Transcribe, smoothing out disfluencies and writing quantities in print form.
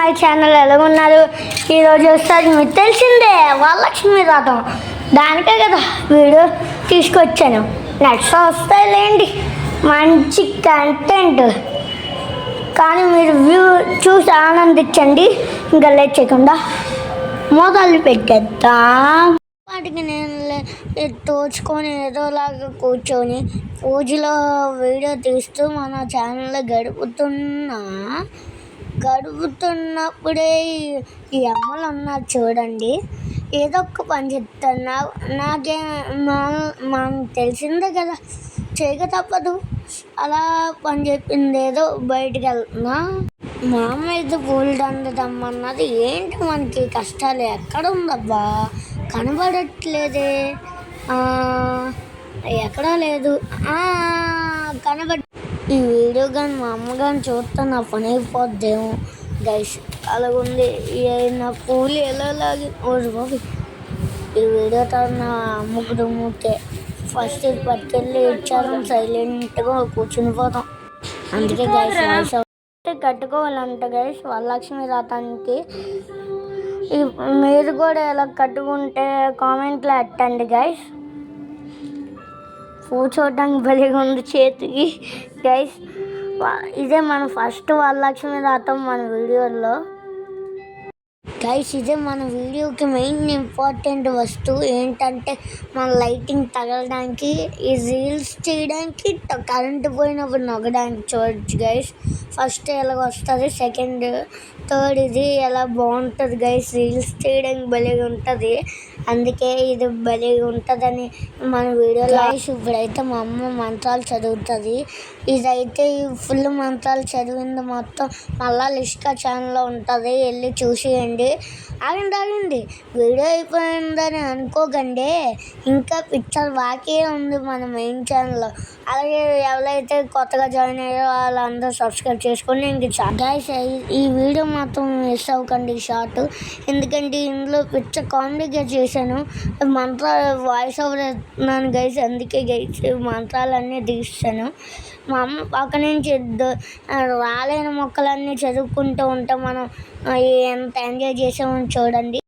My channel ఎలా ఉన్నారు? ఈరోజు వస్తుంది మీకు తెలిసిందే వరలక్ష్మి వ్రతం. దానికే కదా వీడియో తీసుకొచ్చాను. నెక్స్ట్ వస్తాయిలేండి మంచి కంటెంట్, కానీ మీరు వ్యూ చూసి ఆనందించండి. ఇంకా లేట్ చేయకుండా మొదలు పెట్టేద్దాం. వాటికి నేను తోచుకొని ఏదోలాగా కూర్చొని పూజలో వీడియో తీస్తూ మన ఛానల్లో గడుపుతున్నప్పుడే ఈ అమ్మలు ఉన్నారు చూడండి, ఏదో ఒక పని చెప్తాను. నాకే మనం తెలిసిందే కదా, చేయక తప్పదు. అలా పని చెప్పింది ఏదో బయటికి వెళ్తున్నా. మా అమ్మ ఇది పూలు దండ తెమ్మన్నది. ఏంటి మనకి కష్టాలు ఎక్కడ ఉందబ్బా, కనబడట్లేదే, ఎక్కడా లేదు, కనబడి ఈ వీడియో కానీ మా అమ్మ కానీ చూస్తే నా పని అయిపోద్దేమో గైస్. అలాగుంది నా పూలు ఎలా లాగి బాబు. ఈ వీడియో తర్వాత నా అమ్మకు మూతే ఫస్ట్ పట్టుకెళ్ళి ఇచ్చారు, సైలెంట్గా కూర్చుని పోతాం. అందుకే గైస్ వాయిస్ కట్టుకోవాలంట గైస్ వరలక్ష్మి వ్రతానికి. మీరు కూడా ఎలా కట్టుకుంటే కామెంట్లో ఎట్టండి గైస్. పూ చూడడానికి భలేగా ఉంది చేతికి గైస్. ఇదే మన ఫస్ట్ వరలక్ష్మి వ్రతం మన వీడియోలో గైస్. ఇదే మన వీడియోకి మెయిన్ ఇంపార్టెంట్ వస్తువు ఏంటంటే మన లైటింగ్ తగలడానికి, ఈ రీల్స్ చేయడానికి, కరెంటు పోయినప్పుడు నొక్కడానికి చూడొచ్చు గైస్. ఫస్ట్ ఎలాగ వస్తుంది, సెకండ్, థర్డ్ ఇది ఎలా బాగుంటుంది గైస్. రీల్స్ చేయడానికి భలేగా ఉంటుంది, అందుకే ఇది భలేగా ఉంటుందని మన వీడియోలో గైస్. ఇప్పుడైతే మా అమ్మ మంత్రాలు చదువుతుంది. ఇదైతే ఫుల్ మంత్రాలు చదివింది మొత్తం మళ్ళా లిస్ట్గా ఛానల్లో ఉంటుంది, వెళ్ళి చూసేయండి. ఆగండి, వీడియో అయిపోయిందని అనుకోకండి, ఇంకా పిక్చర్ బాకీ ఉంది మన మెయిన్ ఛానల్లో. అలాగే ఎవరైతే కొత్తగా జాయిన్ అయ్యారో వాళ్ళందరూ సబ్స్క్రైబ్ చేసుకొని ఇంక గైస్ ఈ వీడియో మాత్రం మిస్ అవ్వకండి షార్ట్, ఎందుకంటే ఇందులో పిక్చర్ కామెడీగా చేశాను. వాయిస్ ఓవర్ ఎత్తున్నాను గైస్, అందుకే గైస్ మంత్రాలన్నీ తీస్తాను. మా అమ్మ పక్క నుంచి రాలేని మొక్కలన్నీ చదువుకుంటూ ఉంటాం. మనం ఎంత ఎంజాయ్ చేసామని చూడండి.